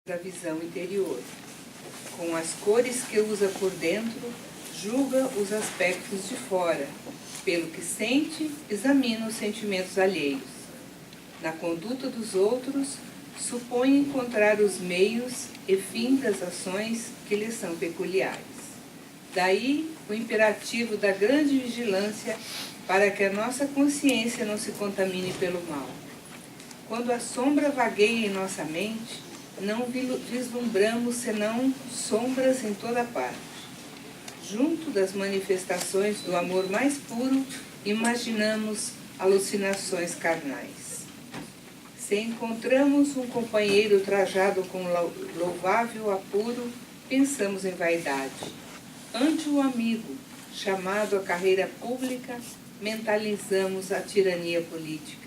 da visão interior. Com as cores que usa por dentro, julga os aspectos de fora. Pelo que sente, examina os sentimentos alheios. Na conduta dos outros, supõe encontrar os meios e fim das ações que lhes são peculiares. Daí o imperativo da grande vigilância para que a nossa consciência não se contamine pelo mal. Quando a sombra vagueia em nossa mente, não vislumbramos senão sombras em toda parte. Junto das manifestações do amor mais puro, imaginamos alucinações carnais. Se encontramos um companheiro trajado com louvável apuro, pensamos em vaidade. Ante o amigo, chamado à carreira pública, mentalizamos a tirania política.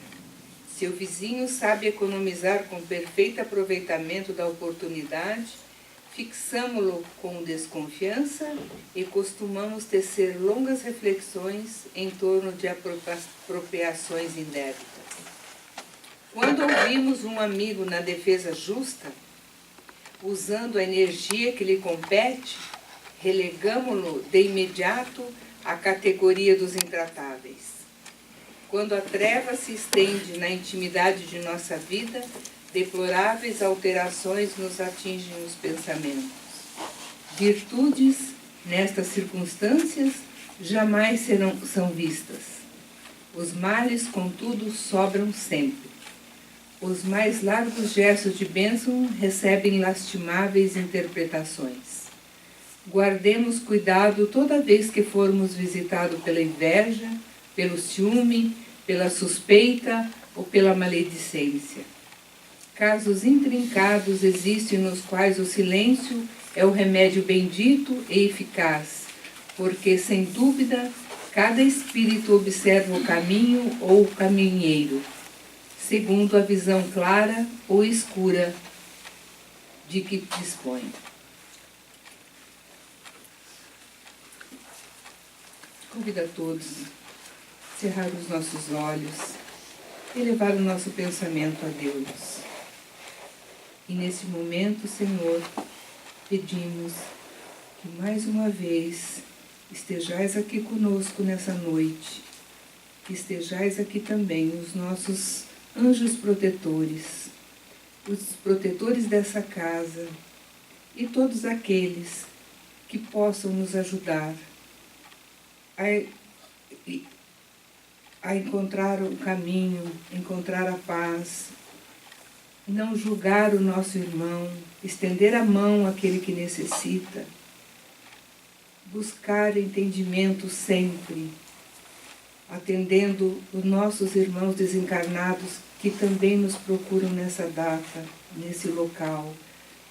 Se o vizinho sabe economizar com perfeito aproveitamento da oportunidade, fixamo-lo com desconfiança e costumamos tecer longas reflexões em torno de apropriações indébitas. Quando ouvimos um amigo na defesa justa, usando a energia que lhe compete, relegamo-lo de imediato à categoria dos intratáveis. Quando a treva se estende na intimidade de nossa vida, deploráveis alterações nos atingem os pensamentos. Virtudes, nestas circunstâncias, jamais são vistas. Os males, contudo, sobram sempre. Os mais largos gestos de bênção recebem lastimáveis interpretações. Guardemos cuidado toda vez que formos visitados pela inveja, pelo ciúme, pela suspeita ou pela maledicência. Casos intrincados existem nos quais o silêncio é o remédio bendito e eficaz, porque, sem dúvida, cada espírito observa o caminho ou o caminheiro, segundo a visão clara ou escura de que dispõe. Convido a todos a cerrar os nossos olhos e levar o nosso pensamento a Deus. E nesse momento, Senhor, pedimos que mais uma vez estejais aqui conosco nessa noite, que estejais aqui também os nossos anjos protetores, os protetores dessa casa e todos aqueles que possam nos ajudar a encontrar o caminho, encontrar a paz, não julgar o nosso irmão, estender a mão àquele que necessita, buscar entendimento sempre, atendendo os nossos irmãos desencarnados que também nos procuram nessa data, nesse local,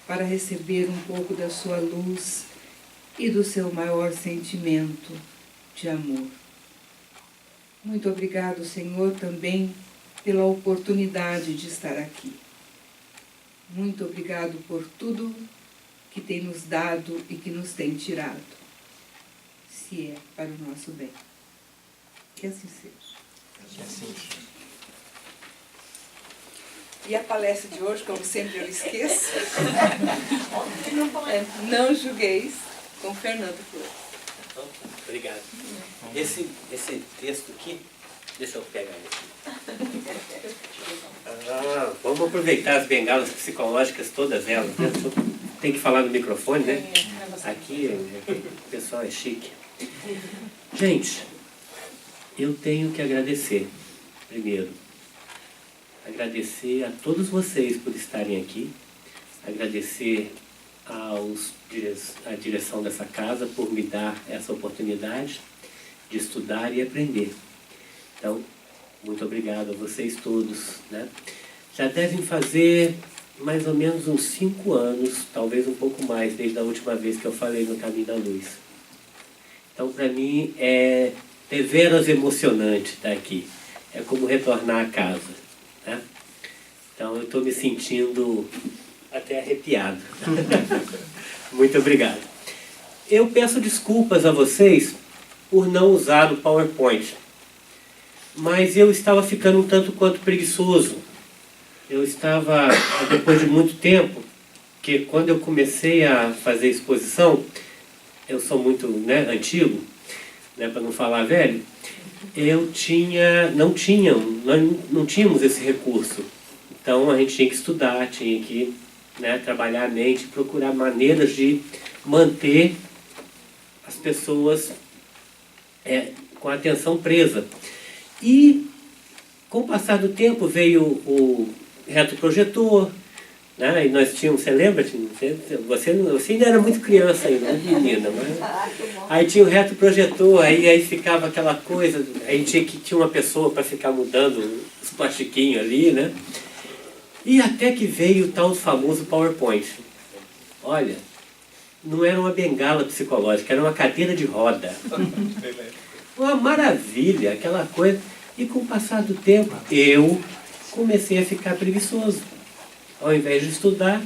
para receber um pouco da sua luz e do seu maior sentimento de amor. Muito obrigado, Senhor, também pela oportunidade de estar aqui. Muito obrigado por tudo que tem nos dado e que nos tem tirado, se é para o nosso bem. Que assim seja. Que assim seja. E a palestra de hoje, como sempre eu esqueço, Não Julgueis, com Fernando Flores. Obrigado. Esse texto aqui, deixa eu pegar ele. Vamos aproveitar as bengalas psicológicas, todas elas, né? Tem que falar no microfone, né? Aqui o pessoal é chique. Gente, eu tenho que agradecer, primeiro. Agradecer a todos vocês por estarem aqui. Agradecer à direção dessa casa por me dar essa oportunidade de estudar e aprender. Então, muito obrigado a vocês todos, né? Já devem fazer mais ou menos uns 5 anos, talvez um pouco mais, desde a última vez que eu falei no Caminho da Luz. Então, para mim, é deveras emocionante estar aqui. É como retornar a casa, né? Então, eu estou me sentindo até arrepiado. Muito obrigado. Eu peço desculpas a vocês por não usar o PowerPoint, mas eu estava ficando um tanto quanto preguiçoso. Eu estava, depois de muito tempo, que quando eu comecei a fazer exposição, eu sou muito, né, antigo, né, para não falar velho, nós não tínhamos esse recurso. Então a gente tinha que estudar, tinha que, né, trabalhar a mente, procurar maneiras de manter as pessoas com a atenção presa. E com o passar do tempo veio o retroprojetor, né? E nós tínhamos, você lembra? Você ainda era muito criança ainda, muito menina, mas... Aí tinha o retroprojetor, aí ficava aquela coisa, aí tinha uma pessoa para ficar mudando os plastiquinhos ali, né? E até que veio o tal famoso PowerPoint. Olha, não era uma bengala psicológica, era uma cadeira de roda. Uma maravilha, aquela coisa. E com o passar do tempo, eu comecei a ficar preguiçoso. Ao invés de estudar,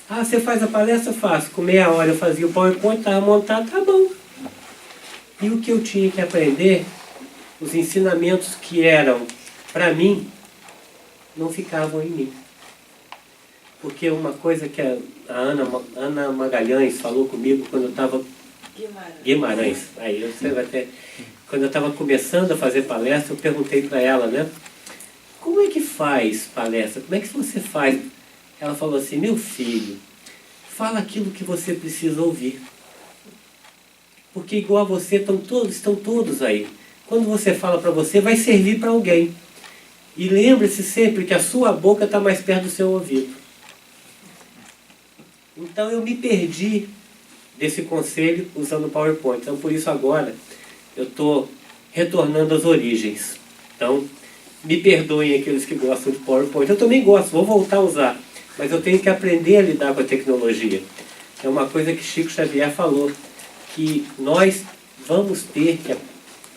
você faz a palestra? Faço. Com meia hora eu fazia o PowerPoint, estava montado, tá bom. E o que eu tinha que aprender, os ensinamentos que eram para mim, não ficavam em mim. Porque uma coisa que a Ana Magalhães falou comigo quando eu estava... Guimarães. Aí você vai ter... Quando eu estava começando a fazer palestra, eu perguntei para ela, né? Como é que faz palestra? Como é que você faz? Ela falou assim, meu filho, fala aquilo que você precisa ouvir. Porque igual a você, estão todos aí. Quando você fala para você, vai servir para alguém. E lembre-se sempre que a sua boca está mais perto do seu ouvido. Então eu me perdi desse conselho usando o PowerPoint. Então por isso agora eu estou retornando às origens. Então me perdoem aqueles que gostam de PowerPoint. Eu também gosto, vou voltar a usar. Mas eu tenho que aprender a lidar com a tecnologia. É uma coisa que Chico Xavier falou, que nós vamos ter que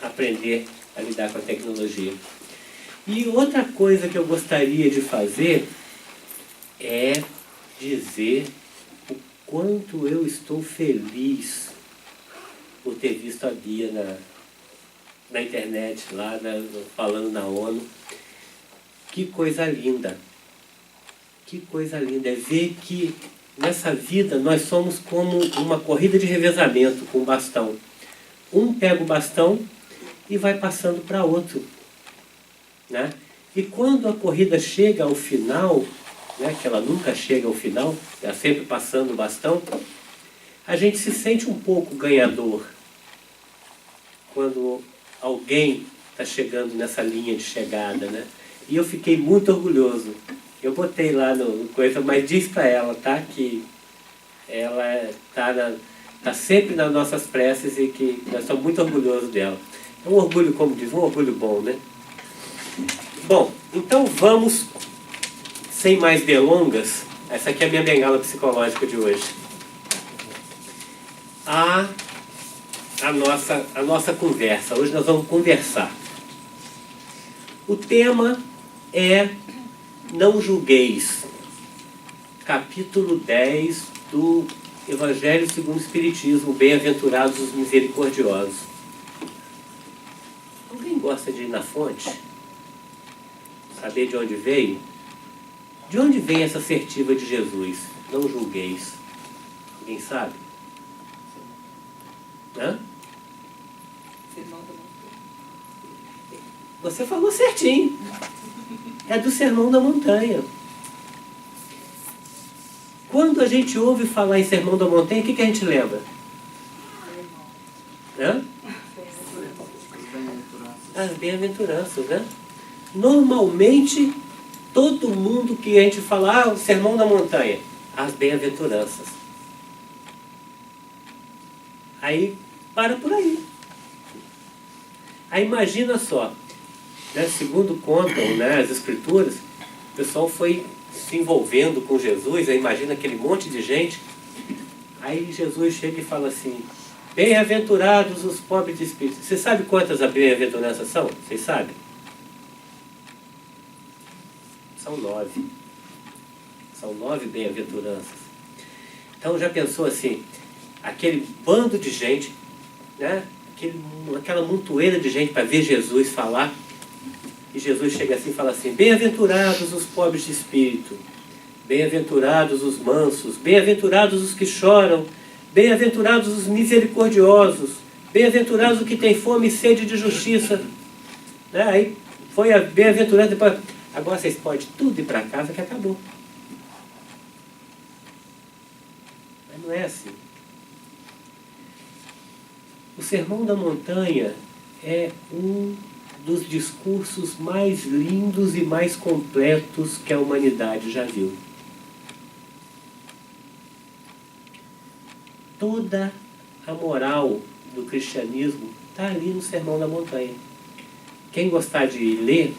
aprender a lidar com a tecnologia. E outra coisa que eu gostaria de fazer é dizer o quanto eu estou feliz por ter visto a Bia na internet, lá falando na ONU. Que coisa linda! Que coisa linda é ver que nessa vida nós somos como uma corrida de revezamento com bastão. Um pega o bastão e vai passando para outro. Né? E quando a corrida chega ao final, né, que ela nunca chega ao final, ela sempre passando o bastão, a gente se sente um pouco ganhador quando alguém está chegando nessa linha de chegada. Né? E eu fiquei muito orgulhoso. Eu botei lá no coisa, mas diz para ela, tá? Que ela tá sempre nas nossas preces e que nós estamos muito orgulhosos dela. É um orgulho, como diz, um orgulho bom, né? Bom, então vamos, sem mais delongas, essa aqui é a minha bengala psicológica de hoje. A nossa conversa. Hoje nós vamos conversar. O tema é Não Julgueis, capítulo 10 do Evangelho segundo o Espiritismo, Bem-aventurados os misericordiosos. Alguém gosta de ir na fonte? Saber de onde veio? De onde vem essa assertiva de Jesus? Não julgueis. Alguém sabe? Hã? Você falou certinho. É do Sermão da Montanha. Quando a gente ouve falar em Sermão da Montanha, o que a gente lembra? Hã? As bem-aventuranças, né? Normalmente, todo mundo que a gente fala, o Sermão da Montanha, as bem-aventuranças. Aí, para por aí. Aí imagina só, né, segundo contam, né, as escrituras, o pessoal foi se envolvendo com Jesus, aí imagina aquele monte de gente, aí Jesus chega e fala assim, bem-aventurados os pobres de espírito. Você sabe quantas bem-aventuranças são? Vocês sabem? São 9. São 9 bem-aventuranças. Então já pensou assim, aquele bando de gente, né, aquela montoeira de gente para ver Jesus falar, e Jesus chega assim e fala assim, bem-aventurados os pobres de espírito, Bem-aventurados os mansos, bem-aventurados os que choram, bem-aventurados os misericordiosos, bem-aventurados os que têm fome e sede de justiça. Né? Aí foi a bem-aventurado, depois, agora vocês podem tudo ir para casa que acabou. Mas não é assim. O Sermão da Montanha é um dos discursos mais lindos e mais completos que a humanidade já viu. Toda a moral do cristianismo está ali no Sermão da Montanha. Quem gostar de ler,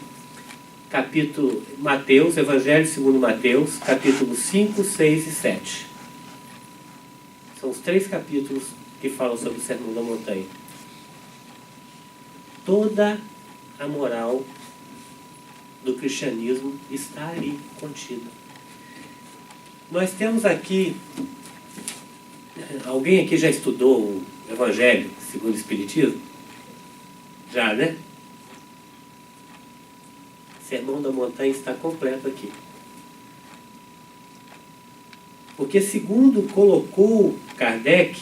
capítulo Mateus, Evangelho segundo Mateus, capítulo 5, 6 e 7. São os 3 capítulos que falam sobre o Sermão da Montanha. Toda a moral do cristianismo está ali contida. Nós temos aqui, alguém aqui já estudou o Evangelho segundo o Espiritismo? Já, né? O Sermão da Montanha está completo aqui. Porque segundo colocou Kardec,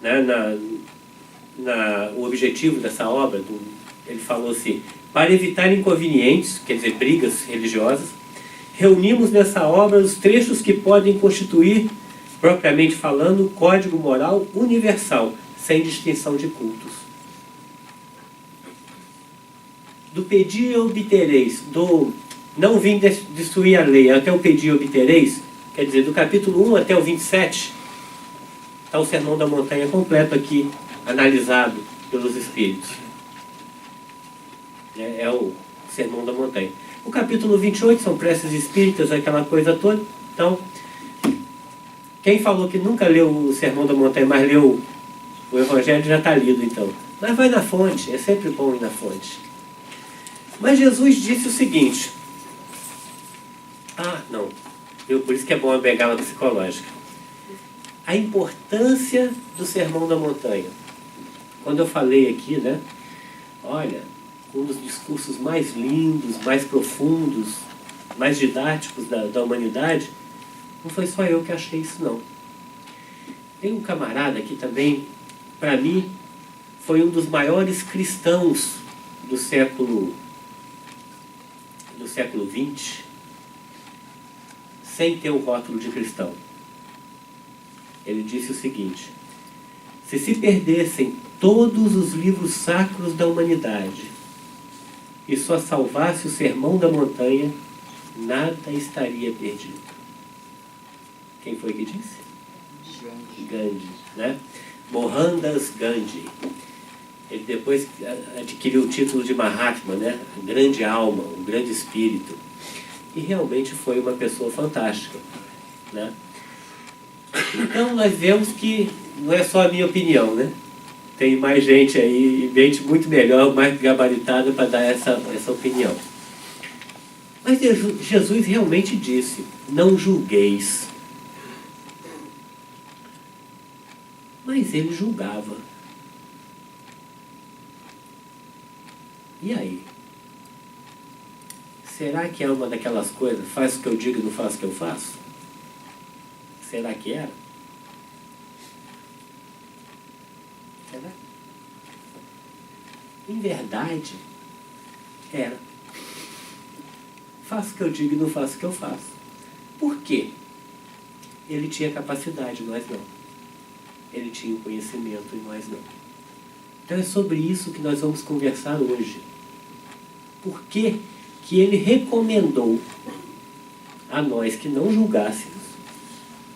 né, o objetivo dessa obra, ele falou assim: para evitar inconvenientes, quer dizer, brigas religiosas, reunimos nessa obra os trechos que podem constituir, propriamente falando, o código moral universal, sem distinção de cultos. Do pedir obtereis, do não vim destruir a lei, até o pedir obtereis, quer dizer, do capítulo 1 até o 27, está o Sermão da Montanha completo aqui, analisado pelos Espíritos. É o Sermão da Montanha. O capítulo 28 são preces espíritas, aquela coisa toda. Então, quem falou que nunca leu o Sermão da Montanha, mas leu o Evangelho, já está lido então. Mas vai na fonte, é sempre bom ir na fonte. Mas Jesus disse o seguinte: não, por isso que é bom a bengala psicológica. A importância do Sermão da Montanha. Quando eu falei aqui, né? Olha, um dos discursos mais lindos, mais profundos, mais didáticos da humanidade, não foi só eu que achei isso, não. Tem um camarada que também, para mim, foi um dos maiores cristãos do século XX, sem ter o rótulo de cristão. Ele disse o seguinte: se perdessem todos os livros sacros da humanidade e só salvasse o Sermão da Montanha, nada estaria perdido. Quem foi que disse? Gandhi, né? Mohandas Gandhi. Ele depois adquiriu o título de Mahatma, né? Grande alma, um grande espírito. E realmente foi uma pessoa fantástica, né? Então nós vemos que não é só a minha opinião, né? Tem mais gente aí, gente muito melhor, mais gabaritada para dar essa opinião. Mas Jesus realmente disse: não julgueis. Mas ele julgava. E aí? Será que é uma daquelas coisas, faz o que eu digo e não faço o que eu faço? Será que era? Será? Em verdade, era. Faço o que eu digo e não faço o que eu faço. Por quê? Ele tinha capacidade, nós não. Ele tinha o conhecimento e nós não. Então é sobre isso que nós vamos conversar hoje. Por que que ele recomendou a nós que não julgássemos?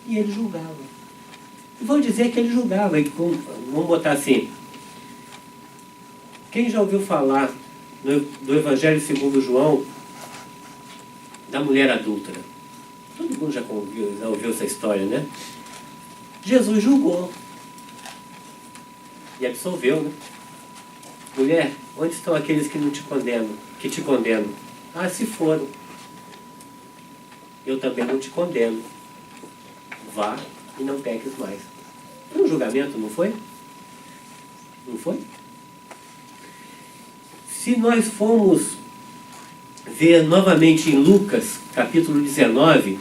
E ele julgava. Vou dizer que ele julgava. Vamos botar assim. Quem já ouviu falar do Evangelho segundo João, da mulher adúltera? Todo mundo já ouviu essa história, né? Jesus julgou. E absolveu, né? Mulher, onde estão aqueles que não te condenam? Que te condenam? Se foram. Eu também não te condeno. Vá e não peques mais. Foi um julgamento, não foi? Não foi? Se nós formos ver novamente em Lucas, capítulo 19,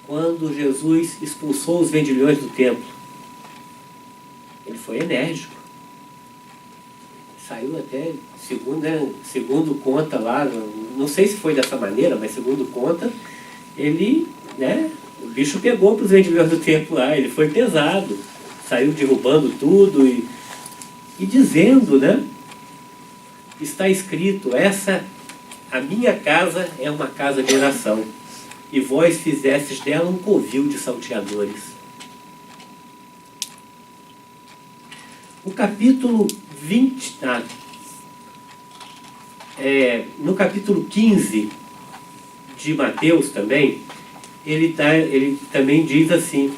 quando Jesus expulsou os vendilhões do templo. Ele foi enérgico. Saiu até, segundo conta lá, não sei se foi dessa maneira, mas segundo conta, ele, o bicho pegou para os vendilhões do templo lá, ele foi pesado, saiu derrubando tudo e dizendo, está escrito, a minha casa é uma casa de oração, e vós fizestes dela um covil de salteadores. O capítulo 20, no capítulo 15 de Mateus também, ele também diz assim: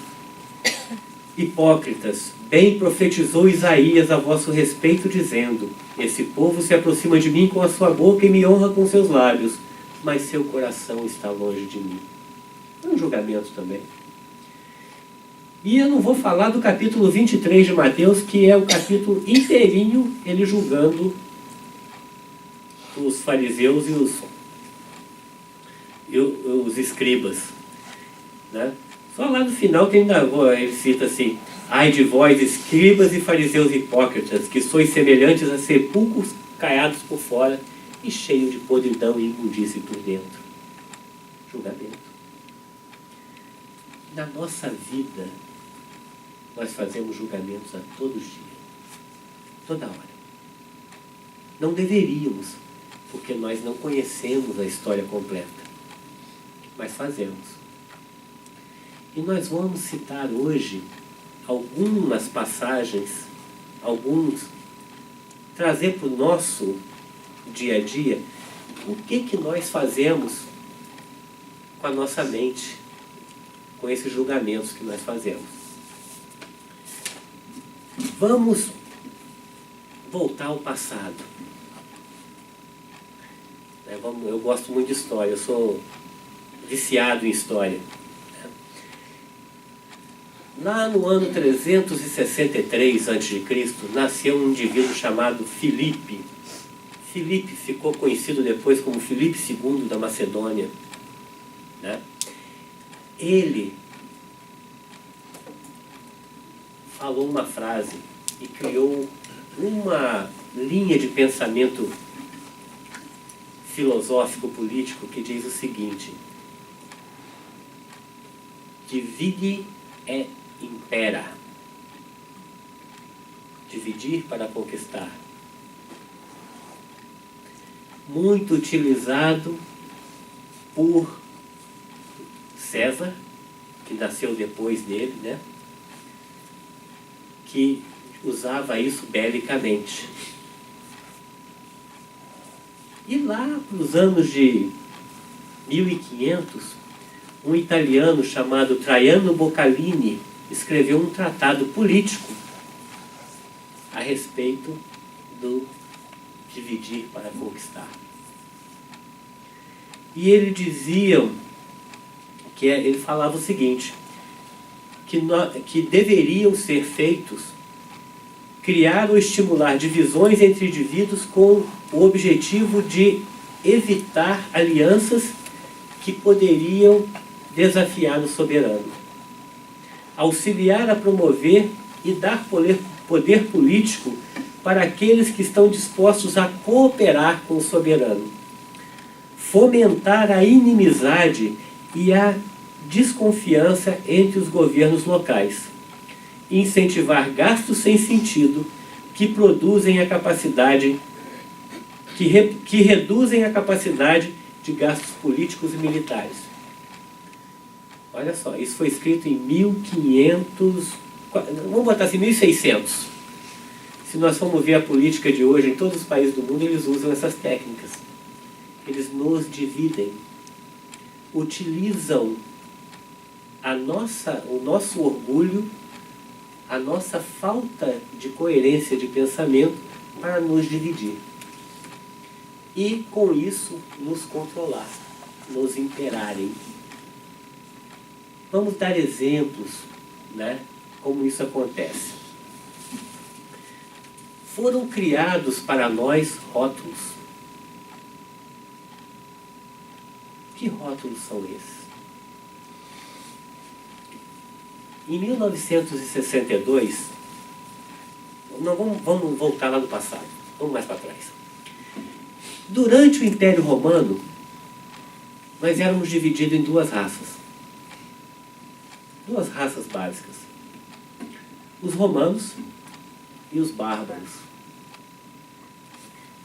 hipócritas, bem profetizou Isaías a vosso respeito, dizendo: esse povo se aproxima de mim com a sua boca e me honra com seus lábios, mas seu coração está longe de mim. É um julgamento também. E eu não vou falar do capítulo 23 de Mateus, que é o capítulo inteirinho, ele julgando os fariseus e os escribas. Só lá no final que ele cita assim: ai de vós, escribas e fariseus hipócritas, que sois semelhantes a sepulcros caiados por fora e cheios de podridão e imundície por dentro. Julgamento. Na nossa vida, nós fazemos julgamentos a todos os dias, toda hora. Não deveríamos, porque nós não conhecemos a história completa, mas fazemos. E nós vamos citar hoje algumas passagens, trazer para o nosso dia a dia o que nós fazemos com a nossa mente, com esses julgamentos que nós fazemos. Vamos voltar ao passado. Eu gosto muito de história, eu sou viciado em história. Lá no ano 363 a.C., nasceu um indivíduo chamado Filipe. Filipe ficou conhecido depois como Filipe II da Macedônia. Ele falou uma frase e criou uma linha de pensamento filosófico-político que diz o seguinte: divide et impera. Dividir para conquistar. Muito utilizado por César, que nasceu depois dele, que usava isso belicamente. E lá nos anos de 1500, um italiano chamado Traiano Boccalini escreveu um tratado político a respeito do dividir para conquistar. E ele dizia, ele falava o seguinte, que deveriam ser feitos, criar ou estimular divisões entre indivíduos com o objetivo de evitar alianças que poderiam desafiar o soberano. Auxiliar a promover e dar poder político para aqueles que estão dispostos a cooperar com o soberano. Fomentar a inimizade e a desconfiança entre os governos locais. Incentivar gastos sem sentido que produzem a capacidade, que reduzem a capacidade de gastos políticos e militares. Olha só, isso foi escrito em 1500, vamos botar assim, 1600. Se nós formos ver a política de hoje, em todos os países do mundo, eles usam essas técnicas. Eles nos dividem, utilizam o nosso orgulho, a nossa falta de coerência de pensamento para nos dividir. E, com isso, nos controlar, nos imperarem. Vamos dar exemplos, como isso acontece. Foram criados para nós rótulos. Que rótulos são esses? Em 1962, não, vamos voltar lá no passado, vamos mais para trás. Durante o Império Romano, nós éramos divididos em duas raças básicas: os romanos e os bárbaros.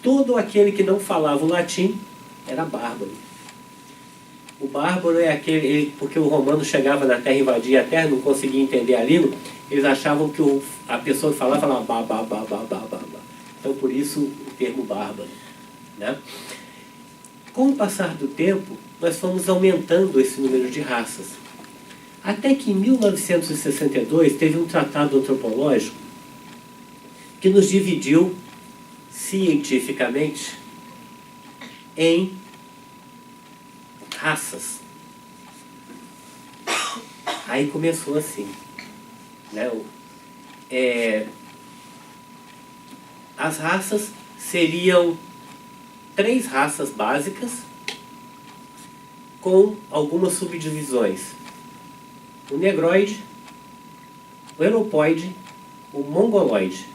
Todo aquele que não falava o latim era bárbaro. O bárbaro é aquele, porque o romano chegava na terra, invadia a terra, não conseguia entender a língua, eles achavam que a pessoa que falava bá, bá, bá, bá, bá, bá, bá. Então, por isso, o termo bárbaro, né? Com o passar do tempo, nós fomos aumentando esse número de raças. Até que em 1962 teve um tratado antropológico que nos dividiu cientificamente em raças. Aí começou assim, né? As raças seriam 3 raças básicas com algumas subdivisões: o negroide, o europoide, o mongoloide.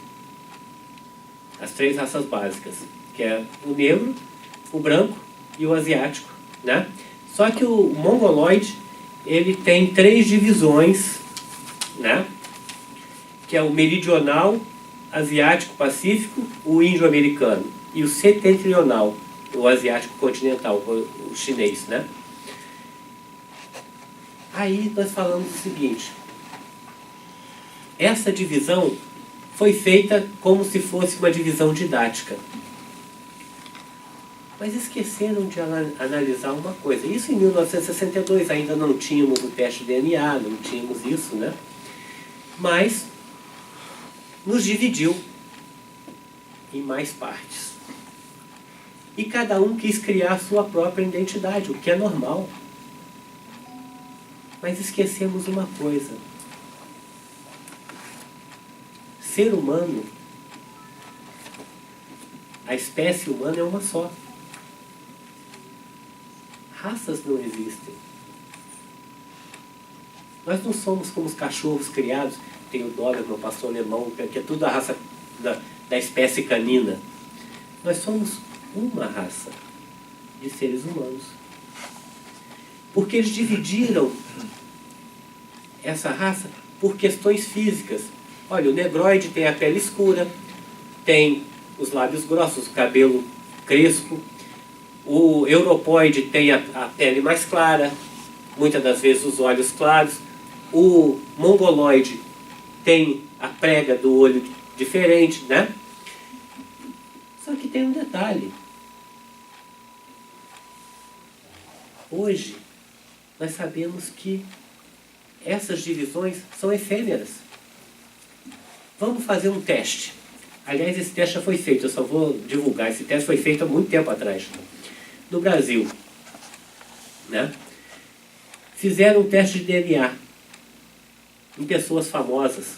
As 3 raças básicas, que é o negro, o branco e o asiático, né? Só que o mongoloide, ele tem 3 divisões, né? Que é o meridional, asiático, pacífico, o índio-americano, e o setentrional, o asiático continental, o chinês, né? Aí nós falamos o seguinte: essa divisão foi feita como se fosse uma divisão didática. Mas esqueceram de analisar uma coisa. Isso em 1962, ainda não tínhamos o teste de DNA, não tínhamos isso, né? Mas nos dividiu em mais partes. E cada um quis criar a sua própria identidade, o que é normal. Mas esquecemos uma coisa: ser humano, a espécie humana é uma só. Raças não existem. Nós não somos como os cachorros criados. Tem o Doberman, meu pastor alemão, que é tudo a raça da espécie canina. Nós somos uma raça de seres humanos. Porque eles dividiram essa raça por questões físicas. Olha, o negroide tem a pele escura, tem os lábios grossos, o cabelo crespo. O europoide tem a pele mais clara, muitas das vezes os olhos claros. O mongoloide tem a prega do olho diferente, né? Só que tem um detalhe. Hoje, nós sabemos que essas divisões são efêmeras. Vamos fazer um teste. Aliás, esse teste já foi feito, eu só vou divulgar. Esse teste foi feito há muito tempo atrás, no Brasil, né? Fizeram um teste de DNA em pessoas famosas.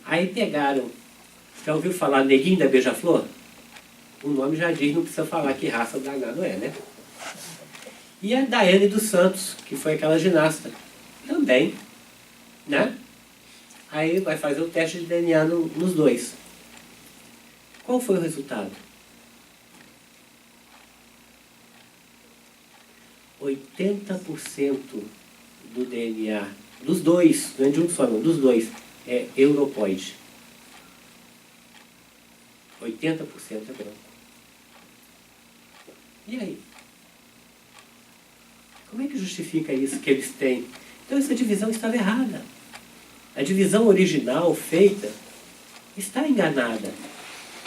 Aí pegaram, já ouviu falar Neguinho da Beija-Flor? O nome já diz, não precisa falar que raça danado é, né? E a Daiane dos Santos, que foi aquela ginasta, também, né? Aí vai fazer o teste de DNA nos dois. Qual foi o resultado? 80% do DNA dos dois, não é de um só não, dos dois, é europoide. 80% é branco. E aí? Como é que justifica isso que eles têm? Então essa divisão estava errada. A divisão original feita está enganada.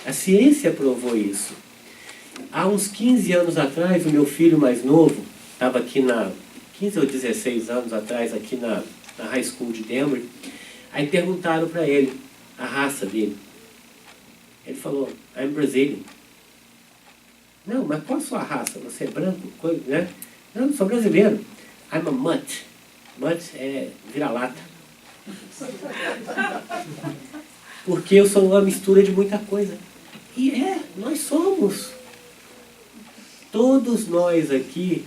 A ciência provou isso. Há uns 15 anos atrás, o meu filho mais novo estava aqui 15 ou 16 anos atrás, aqui na High School de Denver. Aí perguntaram para ele a raça dele. Ele falou: I'm Brazilian. Não, mas qual a sua raça? Você é branco? Coisa, né? Não, eu sou brasileiro. I'm a mutt. Mutt é vira-lata. Porque eu sou uma mistura de muita coisa. E nós somos. Todos nós aqui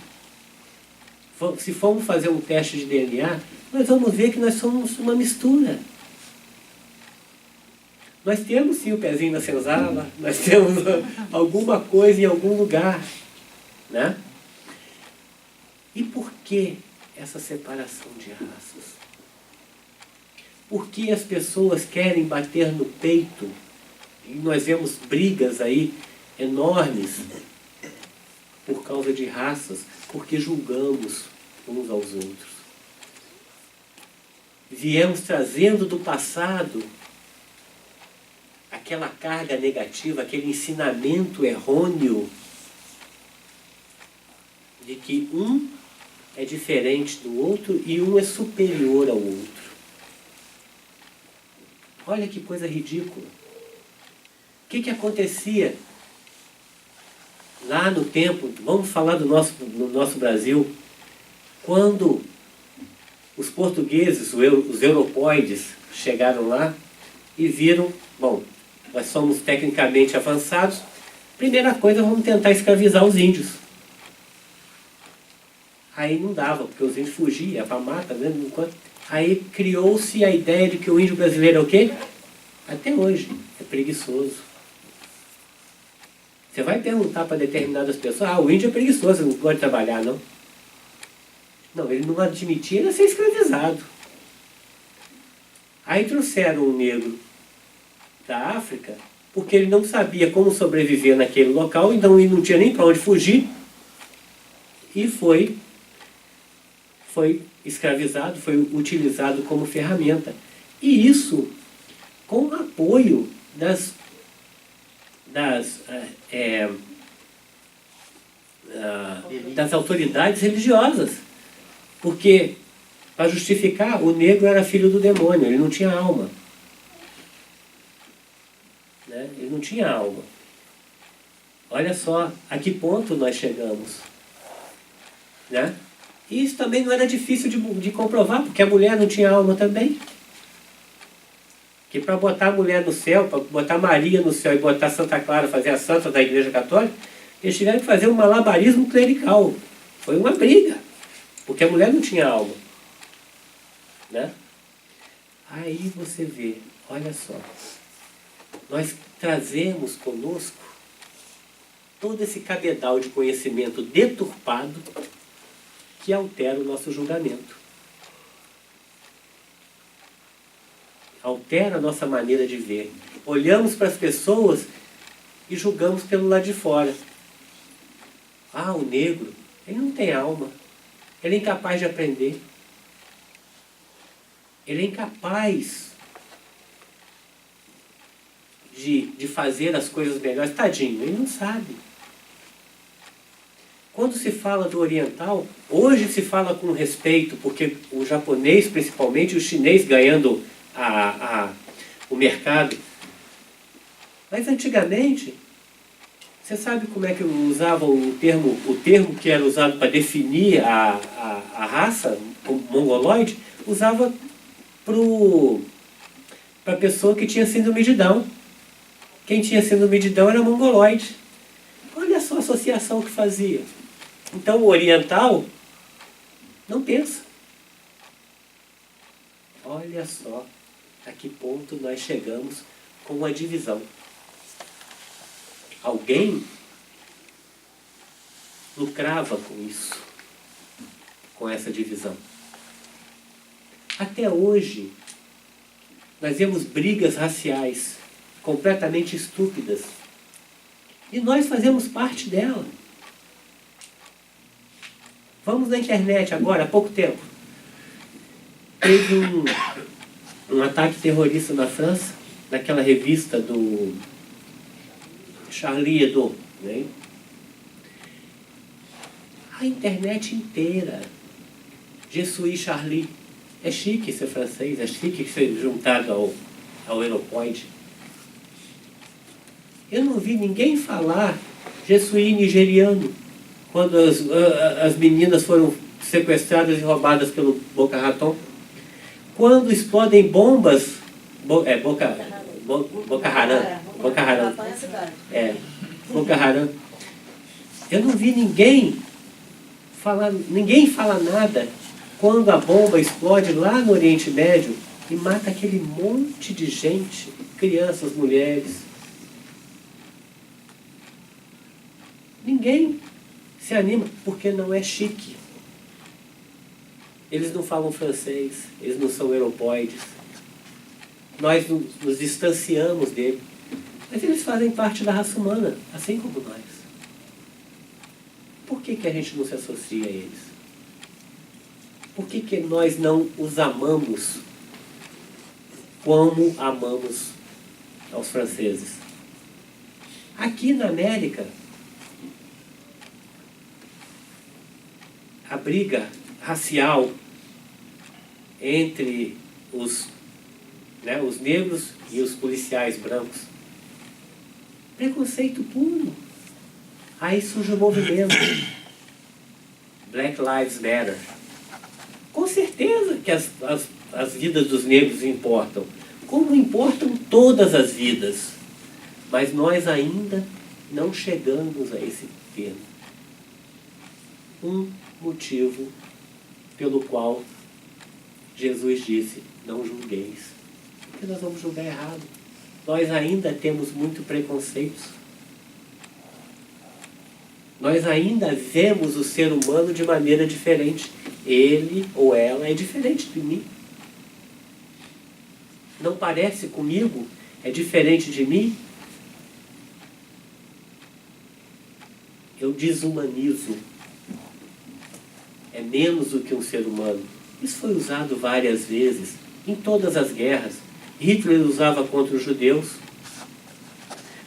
Se formos fazer um teste de DNA, nós vamos ver que nós somos uma mistura. Nós temos sim o pezinho na senzala, nós temos alguma coisa em algum lugar, né? E por que essa separação de raças? Por que as pessoas querem bater no peito? E nós vemos brigas aí enormes por causa de raças, porque julgamos uns aos outros. Viemos trazendo do passado aquela carga negativa, aquele ensinamento errôneo de que um é diferente do outro e um é superior ao outro. Olha que coisa ridícula. O que acontecia lá no tempo, vamos falar do nosso Brasil, quando os portugueses, os europoides, chegaram lá e viram, bom, nós somos tecnicamente avançados, primeira coisa, vamos tentar escravizar os índios. Aí não dava, porque os índios fugiam, ia para a mata, né? Aí criou-se a ideia de que o índio brasileiro é o quê? Até hoje, é preguiçoso. Você vai perguntar para determinadas pessoas, o índio é preguiçoso, não gosta de trabalhar, não. Não, ele não admitia ser escravizado. Aí trouxeram um negro da África, porque ele não sabia como sobreviver naquele local, então ele não tinha nem para onde fugir, e foi escravizado, foi utilizado como ferramenta. E isso com o apoio das autoridades religiosas. Porque, para justificar, o negro era filho do demônio, ele não tinha alma. Né? Ele não tinha alma. Olha só a que ponto nós chegamos. Né? E isso também não era difícil de comprovar, porque a mulher não tinha alma também. Que para botar a mulher no céu, para botar Maria no céu e botar Santa Clara, fazer a santa da Igreja Católica, eles tiveram que fazer um malabarismo clerical. Foi uma briga, porque a mulher não tinha alma. Né? Aí você vê, olha só, nós trazemos conosco todo esse cabedal de conhecimento deturpado que altera o nosso julgamento. Altera a nossa maneira de ver. Olhamos para as pessoas e julgamos pelo lado de fora. O negro, ele não tem alma. Ele é incapaz de aprender. Ele é incapaz de fazer as coisas melhores. Tadinho, ele não sabe. Quando se fala do oriental, hoje se fala com respeito, porque o japonês, principalmente, o chinês ganhando o mercado. Mas antigamente, você sabe como é que usava o termo que era usado para definir a raça, o mongoloide, usava para a pessoa que tinha síndrome de Down. Quem tinha síndrome de Down era mongoloide. Olha só a associação que fazia. Então o oriental não pensa. Olha só a que ponto nós chegamos com a divisão. Alguém lucrava com isso, com essa divisão. Até hoje, nós vemos brigas raciais completamente estúpidas. E nós fazemos parte dela. Vamos na internet agora, há pouco tempo. Teve um ataque terrorista na França, naquela revista do Charlie Hebdo. Né? A internet inteira. Je suis Charlie. É chique ser francês, é chique ser juntado ao europoide. Eu não vi ninguém falar Je suis nigeriano, quando as meninas foram sequestradas e roubadas pelo Boko Haram. Quando explodem bombas, Boko Haram. Eu não vi ninguém ninguém fala nada quando a bomba explode lá no Oriente Médio e mata aquele monte de gente, crianças, mulheres. Ninguém se anima, porque não é chique. Eles não falam francês, eles não são europoides. Nós nos distanciamos dele. Mas eles fazem parte da raça humana, assim como nós. Por que a gente não se associa a eles? Por que nós não os amamos como amamos aos franceses? Aqui na América, a briga racial entre os negros e os policiais brancos, preconceito puro. Aí surge o movimento Black Lives Matter. Com certeza que as vidas dos negros importam, como importam todas as vidas, mas nós ainda não chegamos a esse termo. Um motivo pelo qual Jesus disse: não julgueis, porque nós vamos julgar errado. Nós ainda temos muito preconceito. Nós ainda vemos o ser humano de maneira diferente. Ele ou ela é diferente de mim. Não parece comigo? É diferente de mim? Eu desumanizo. É menos do que um ser humano. Isso foi usado várias vezes, em todas as guerras. Hitler usava contra os judeus.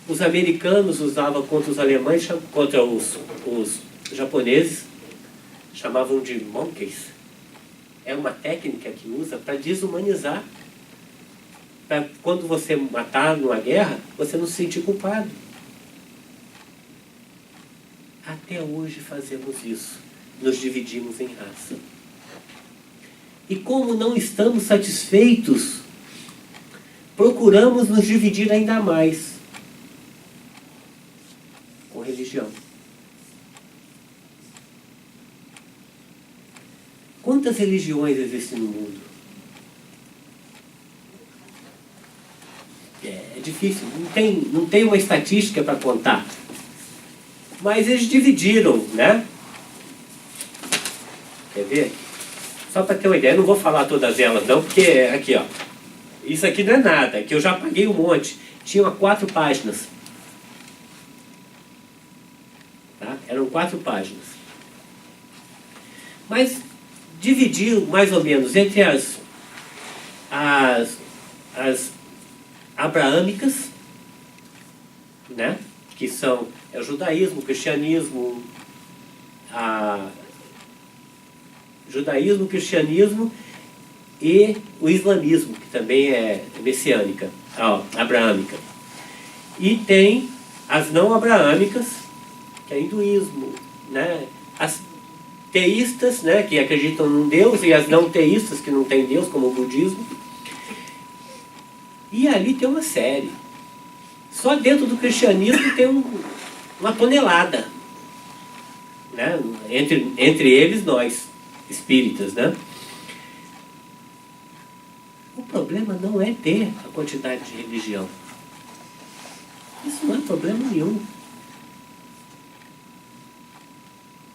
Os americanos usavam contra os alemães, contra os japoneses. Chamavam de monkeys. É uma técnica que usa para desumanizar. Para quando você matar numa guerra, você não se sentir culpado. Até hoje fazemos isso. Nos dividimos em raça. E como não estamos satisfeitos, procuramos nos dividir ainda mais com religião. Quantas religiões existem no mundo? É difícil, não tem uma estatística para contar. Mas eles dividiram, né? Quer ver? Só para ter uma ideia, eu não vou falar todas elas não, porque aqui, ó. Isso aqui não é nada, que eu já paguei um monte. Tinha 4 páginas. Tá? Eram 4 páginas. Mas dividiu mais ou menos entre as abraâmicas, né? Que são o judaísmo, o cristianismo, judaísmo, cristianismo e o islamismo, que também é messiânica, abraâmica. E tem as não abraâmicas, que é hinduísmo, né? As teístas, né, que acreditam num Deus, e as não teístas, que não têm Deus, como o budismo. E ali tem uma série. Só dentro do cristianismo tem uma tonelada, né? Entre eles nós, espíritas, né? O problema não é ter a quantidade de religião. Isso não é problema nenhum.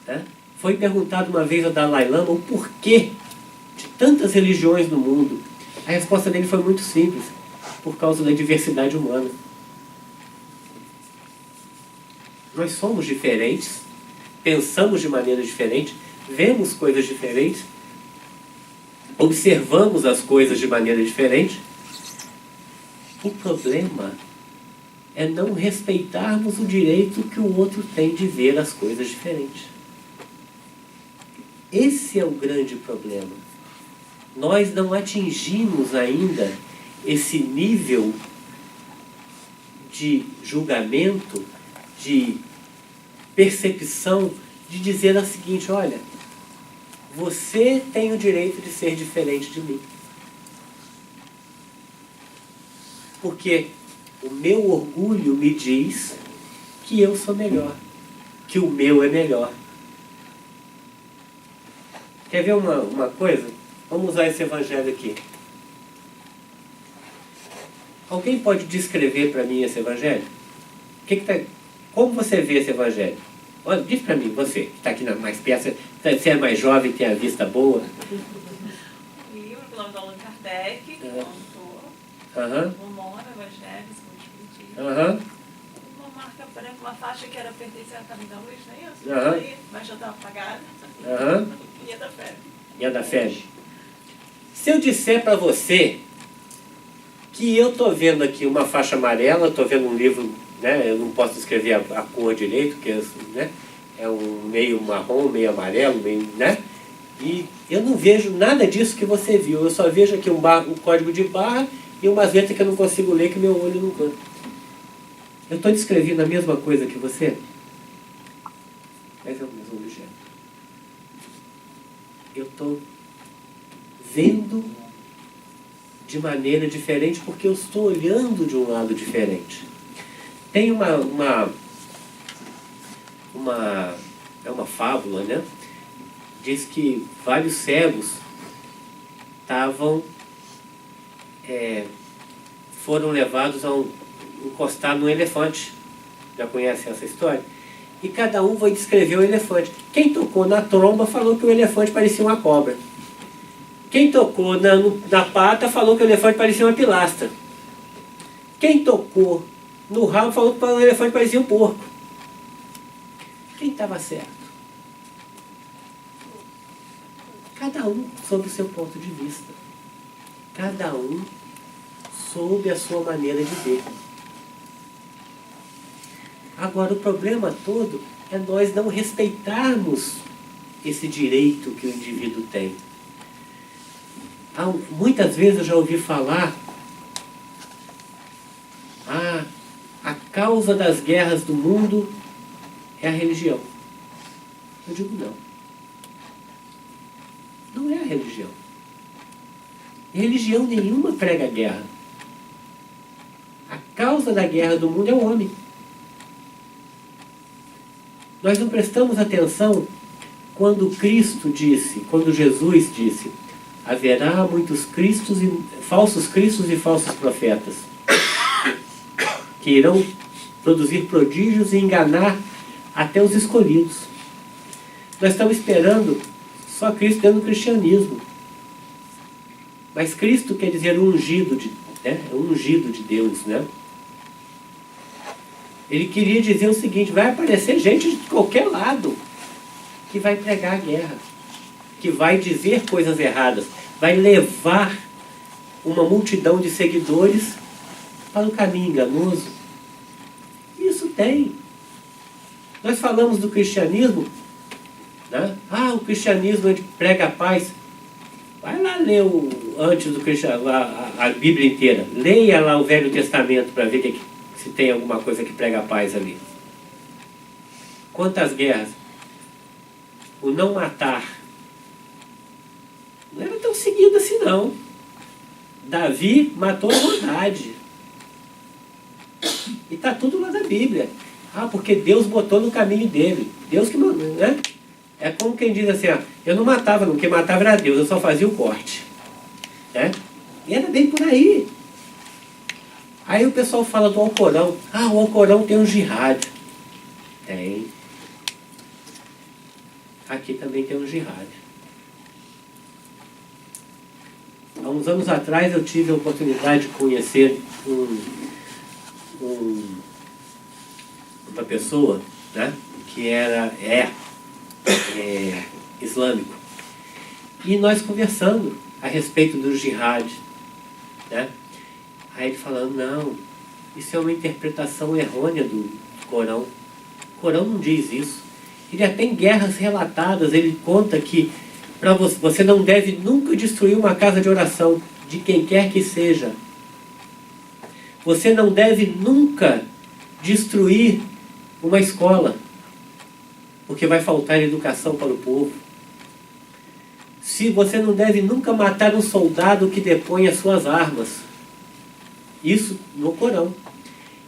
Né? Foi perguntado uma vez ao Dalai Lama o porquê de tantas religiões no mundo. A resposta dele foi muito simples: por causa da diversidade humana. Nós somos diferentes, pensamos de maneira diferente, vemos coisas diferentes, observamos as coisas de maneira diferente. O problema é não respeitarmos o direito que o outro tem de ver as coisas diferentes. Esse é o grande problema. Nós não atingimos ainda esse nível de julgamento, de percepção, de dizer o seguinte: olha, você tem o direito de ser diferente de mim. Porque o meu orgulho me diz que eu sou melhor, que o meu é melhor. Quer ver uma coisa? Vamos usar esse evangelho aqui. Alguém pode descrever para mim esse evangelho? Como você vê esse evangelho? Olha, diz para mim, você que está aqui mais perto, você é mais jovem, tem a vista boa. O livro, pelo nome do Allan Kardec, que é o autor, Mormon, Evangelho, segundo o Espiritismo. Uma marca branca, uma faixa que era pertencente ao Caminho da Luz, não é isso? Aí, mas já estava apagada. E é da febre. E é da febre. Se eu disser para você que eu estou vendo aqui uma faixa amarela, estou vendo um livro, né, eu não posso descrever a cor direito, porque né, é um meio marrom, meio amarelo, meio, né? E eu não vejo nada disso que você viu. Eu só vejo aqui um código de barra e umas letras que eu não consigo ler, que meu olho não canta. Eu estou descrevendo a mesma coisa que você? Mas é o mesmo objeto. Eu estou vendo de maneira diferente porque eu estou olhando de um lado diferente. Tem uma fábula, né? Diz que vários cegos foram levados a encostar num elefante. Já conhecem essa história? E cada um vai descrever o elefante. Quem tocou na tromba falou que o elefante parecia uma cobra. Quem tocou na pata falou que o elefante parecia uma pilastra. Quem tocou no rabo falou que o elefante parecia um porco. Quem estava certo? Cada um sob o seu ponto de vista. Cada um sob a sua maneira de ver. Agora, o problema todo é nós não respeitarmos esse direito que o indivíduo tem. Muitas vezes eu já ouvi falar a causa das guerras do mundo é a religião. Eu digo não. Não é a religião. Religião nenhuma prega guerra. A causa da guerra do mundo é o homem. Nós não prestamos atenção quando Jesus disse: haverá muitos falsos cristos e falsos profetas que irão produzir prodígios e enganar até os escolhidos. Nós estamos esperando só Cristo dentro do cristianismo. Mas Cristo quer dizer ungido ungido de Deus, né? Ele queria dizer o seguinte: vai aparecer gente de qualquer lado que vai pregar a guerra, que vai dizer coisas erradas, vai levar uma multidão de seguidores para o caminho enganoso. Isso tem. Nós falamos do cristianismo, né? O cristianismo prega a paz. Vai lá ler antes do cristianismo, a Bíblia inteira. Leia lá o Velho Testamento para ver se tem alguma coisa que prega a paz ali. Quantas guerras? O não matar não era tão seguido assim, não. Davi matou à vontade. E está tudo lá na Bíblia. Porque Deus botou no caminho dele. Deus que mandou, né? É como quem diz assim: eu não matava, não. Quem matava era Deus, eu só fazia o corte. Né? E era bem por aí. Aí o pessoal fala do Alcorão. O Alcorão tem um jihad. Tem. Aqui também tem um jihad. Há uns anos atrás eu tive a oportunidade de conhecer uma pessoa, né, que é islâmico. E nós conversando a respeito do jihad, né? Aí ele falando: não, isso é uma interpretação errônea do Corão. O Corão não diz isso. Ele já tem guerras relatadas. Ele conta que você não deve nunca destruir uma casa de oração, de quem quer que seja. Você não deve nunca destruir uma escola, porque vai faltar educação para o povo. Você não deve nunca matar um soldado que depõe as suas armas. Isso no Corão.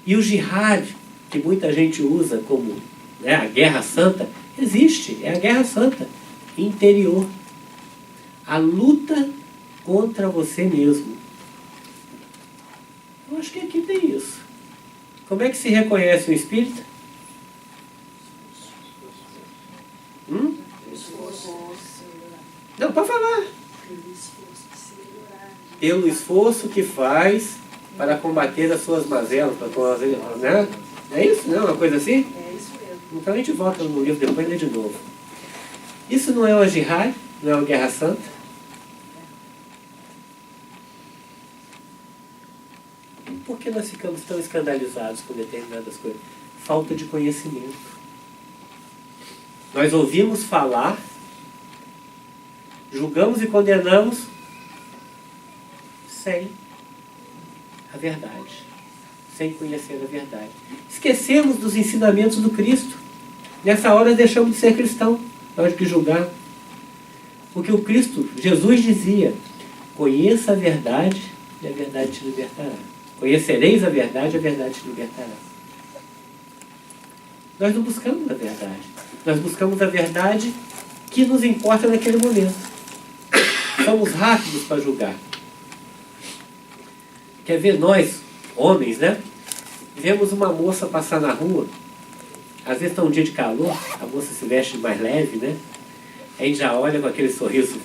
E o jihad, que muita gente usa como, né, a guerra santa, existe. É a guerra santa interior. A luta contra você mesmo. Eu acho que aqui tem isso. Como é que se reconhece um espírita? Não, pode falar. Pelo esforço que faz para combater as suas mazelas, né? É isso? Não é uma coisa assim? É isso mesmo. Então a gente volta no livro depois e lê de novo. Isso não é uma jihad, não é uma guerra santa? Por que nós ficamos tão escandalizados com determinadas coisas? Falta de conhecimento. Nós ouvimos falar, julgamos e condenamos sem a verdade, sem conhecer a verdade. Esquecemos dos ensinamentos do Cristo. Nessa hora deixamos de ser cristão, na hora de julgar. Porque o Cristo, Jesus dizia, conheça a verdade e a verdade te libertará. Conhecereis a verdade te libertará. Nós não buscamos a verdade. Nós buscamos a verdade que nos importa naquele momento. Somos rápidos para julgar. Quer ver nós, homens, né? Vemos uma moça passar na rua. Às vezes está um dia de calor, a moça se veste mais leve, né? A gente já olha com aquele sorriso.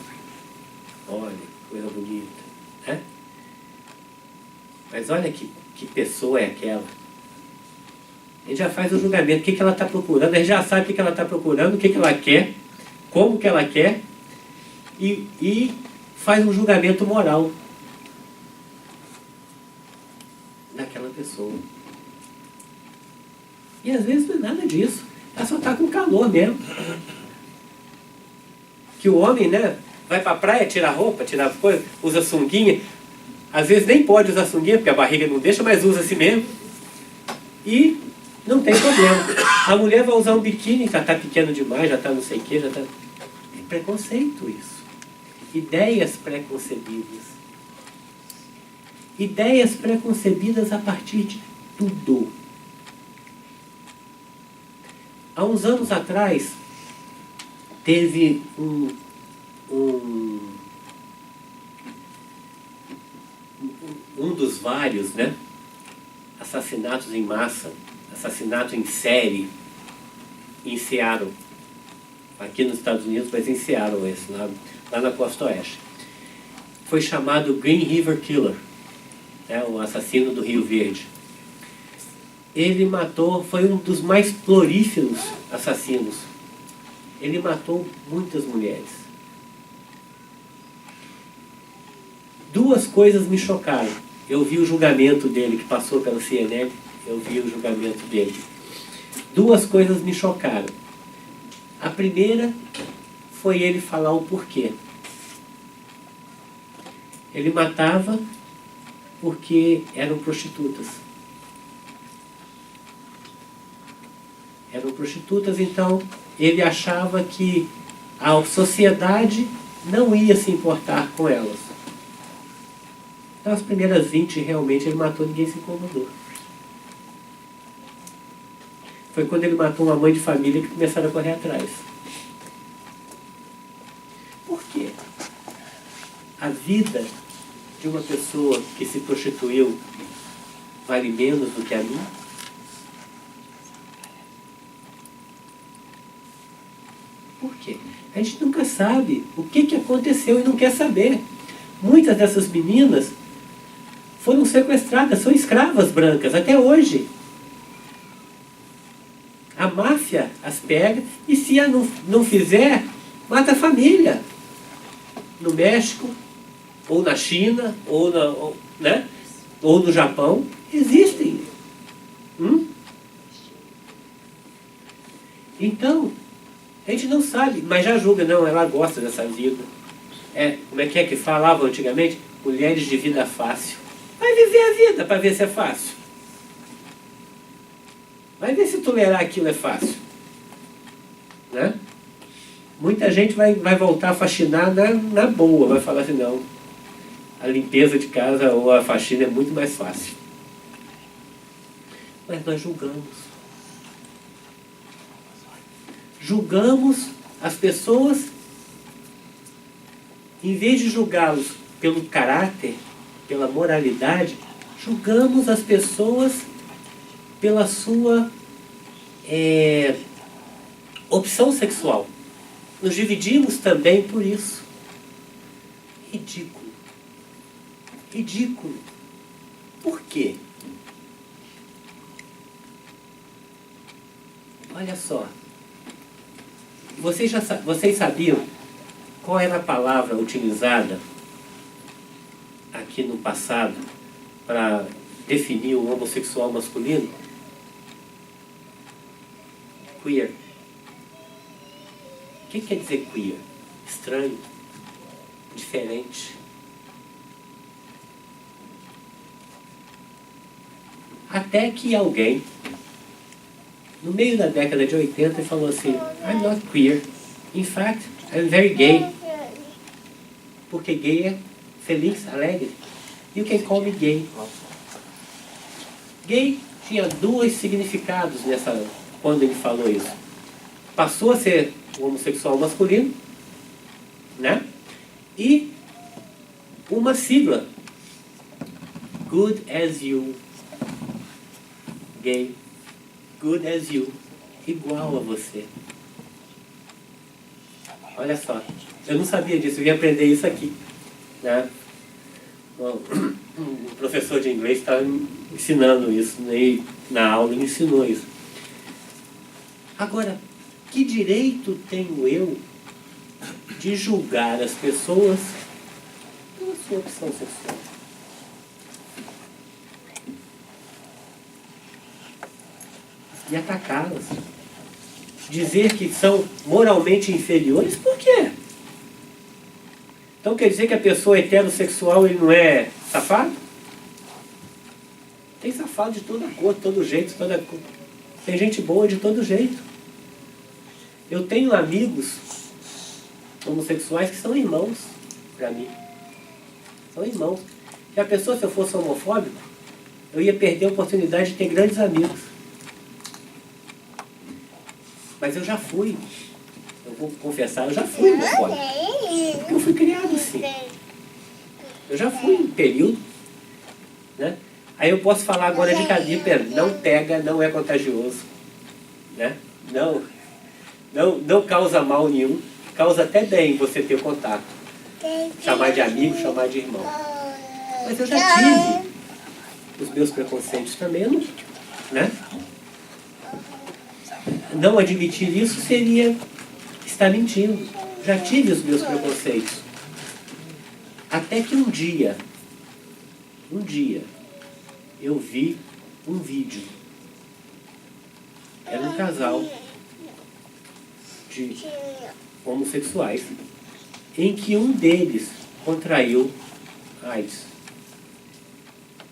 Olha, coisa bonita, né? Mas olha que pessoa é aquela. A gente já faz o julgamento, o que ela está procurando, a gente já sabe o que ela está procurando, o que ela quer, como que ela quer, e faz um julgamento moral daquela pessoa. E às vezes não é nada disso. Ela só está com calor mesmo. Que o homem, né, vai para a praia, tira a roupa, tira as coisas, usa sunguinha. Às vezes nem pode usar sunguinha, porque a barriga não deixa, mas usa assim mesmo. E não tem problema. A mulher vai usar um biquíni, já está pequeno demais, já está não sei o que, já está... É preconceito isso. Ideias preconcebidas. Ideias preconcebidas a partir de tudo. Há uns anos atrás, teve um dos vários, né, assassinatos em massa, assassinato em série em Seattle, aqui nos Estados Unidos, mas em Seattle esse, lá na costa oeste. Foi chamado Green River Killer, né, o assassino do Rio Verde. Ele matou, foi um dos mais prolíferos assassinos. Ele matou muitas mulheres. Duas coisas me chocaram. Eu vi o julgamento dele, que passou pela CNN, eu vi o julgamento dele. Duas coisas me chocaram. A primeira foi ele falar o porquê. Ele matava porque eram prostitutas. Eram prostitutas, então ele achava que a sociedade não ia se importar com elas. Então as primeiras 20 realmente ele matou, ninguém se incomodou. Foi quando ele matou uma mãe de família que começaram a correr atrás. Por quê? A vida de uma pessoa que se prostituiu vale menos do que a minha? Por quê? A gente nunca sabe o que aconteceu e não quer saber. Muitas dessas meninas foram sequestradas, são escravas brancas até hoje. A máfia as pega e se não fizer, mata a família. No México, ou na China, ou no Japão, existem. Então, a gente não sabe, mas já julga, não, ela gosta dessa vida. Como é que falavam antigamente? Mulheres de vida fácil. Vai viver a vida para ver se é fácil. Vai ver se tolerar aquilo é fácil. Né? Muita gente vai voltar a faxinar na boa, vai falar assim, não, a limpeza de casa ou a faxina é muito mais fácil. Mas nós julgamos. Julgamos as pessoas Em vez de julgá-los pelo caráter, pela moralidade, julgamos as pessoas pela sua opção sexual. Nos dividimos também por isso. Ridículo. Ridículo. Por quê? Olha só. Vocês sabiam qual era a palavra utilizada aqui no passado para definir o homossexual masculino? Queer. O que quer dizer queer? Estranho, diferente. Até que alguém, no meio da década de 80, falou assim: I'm not queer. In fact, I'm very gay. Porque gay é feliz, alegre. You can call me gay. Gay tinha dois significados quando ele falou isso. Passou a ser o homossexual masculino, né? E uma sigla. Good as you. Gay. Good as you. Igual a você. Olha só. Eu não sabia disso, eu ia aprender isso aqui, né? O professor de inglês estava ensinando isso, né? Na aula ele ensinou isso. Agora, que direito tenho eu de julgar as pessoas pela sua opção sexual? E atacá-las? Dizer que são moralmente inferiores? Por quê? Então quer dizer que a pessoa heterossexual ele não é safado? Tem safado de toda cor, de todo jeito, toda cor. Tem gente boa de todo jeito. Eu tenho amigos homossexuais que são irmãos para mim. São irmãos. E a pessoa, se eu fosse homofóbico, eu ia perder a oportunidade de ter grandes amigos. Mas eu já fui. Eu vou confessar, eu já fui homofóbico. Eu fui criado assim. Eu já fui um período, né? Aí eu posso falar agora de cadeia, não pega, não é contagioso, né? Não causa mal nenhum, causa até bem você ter contato. Chamar de amigo, chamar de irmão. Mas eu já tive os meus preconceitos também, né? Não admitir isso seria estar mentindo. Já tive os meus preconceitos. Até que um dia, eu vi um vídeo. Era um casal de homossexuais em que um deles contraiu AIDS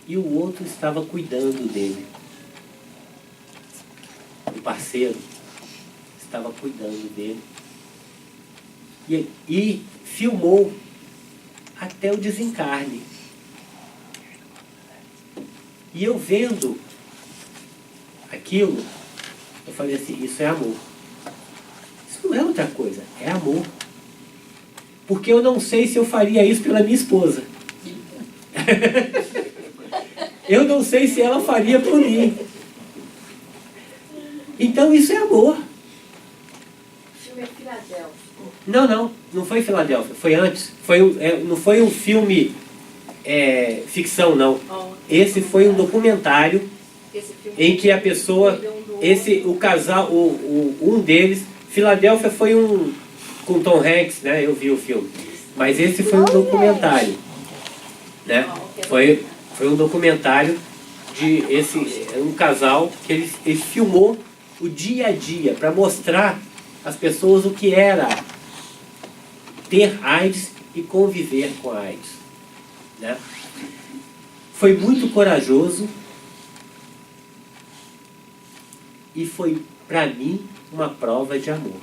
e o outro estava cuidando dele. O parceiro estava cuidando dele e filmou até o desencarne. E eu vendo aquilo, eu falei assim, isso é amor. Isso não é outra coisa, é amor. Porque eu não sei se eu faria isso pela minha esposa. Eu não sei se ela faria por mim. Então isso é amor. O filme é Filadélfia. Não foi Filadélfia, foi antes. Não foi um filme ficção, não. Esse foi um documentário em que a pessoa, o casal, um deles, Filadélfia foi com Tom Hanks, né? Eu vi o filme. Mas esse foi um documentário, né? Foi um documentário de um casal que ele filmou o dia a dia para mostrar às pessoas o que era ter AIDS e conviver com a AIDS, né? Foi muito corajoso e foi para mim uma prova de amor.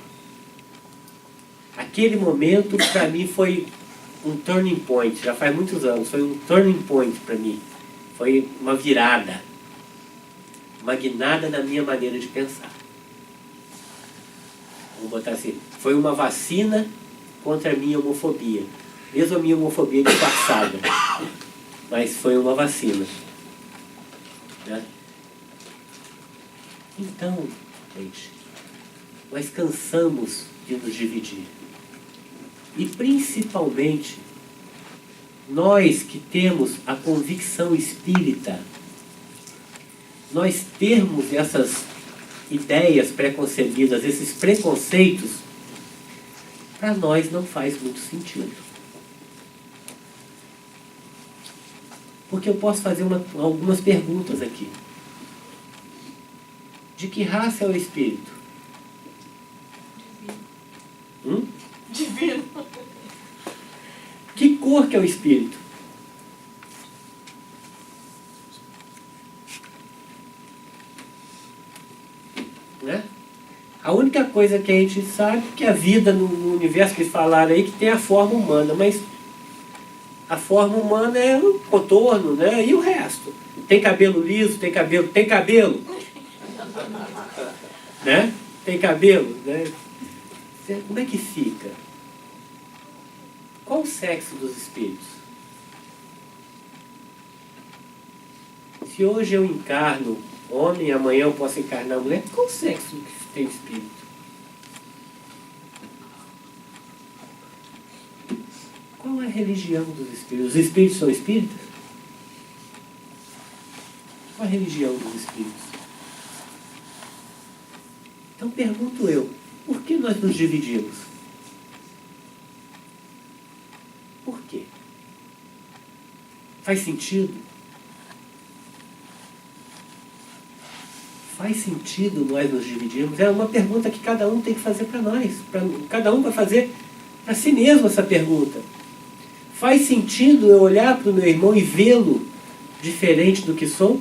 Aquele momento para mim foi um turning point, já faz muitos anos, foi um turning point para mim. Foi uma virada, uma guinada na minha maneira de pensar. Vou botar assim, foi uma vacina contra a minha homofobia. mesmo a minha homofobia disfarçada, mas foi uma vacina. Né? Então, gente, nós cansamos de nos dividir. E principalmente, nós que temos a convicção espírita, nós termos essas ideias preconcebidas, esses preconceitos, para nós não faz muito sentido. Porque eu posso fazer algumas perguntas aqui. De que raça é o espírito? Divino. Que cor que é o espírito? Né? A única coisa que a gente sabe é que a vida no universo que falaram aí que tem a forma humana, mas a forma humana é o contorno, né? E o resto? Tem cabelo liso, tem cabelo, né? Tem cabelo, né? Como é que fica? Qual o sexo dos espíritos? Se hoje eu encarno homem, amanhã eu posso encarnar mulher, qual o sexo que tem o espírito? Qual é a religião dos espíritos? Os espíritos são espíritas? Qual a religião dos espíritos? Então pergunto eu, por que nós nos dividimos? Por quê? Faz sentido? Faz sentido nós nos dividirmos? É uma pergunta que cada um tem que fazer para nós. Cada um vai fazer para si mesmo essa pergunta. Faz sentido eu olhar para o meu irmão e vê-lo diferente do que sou?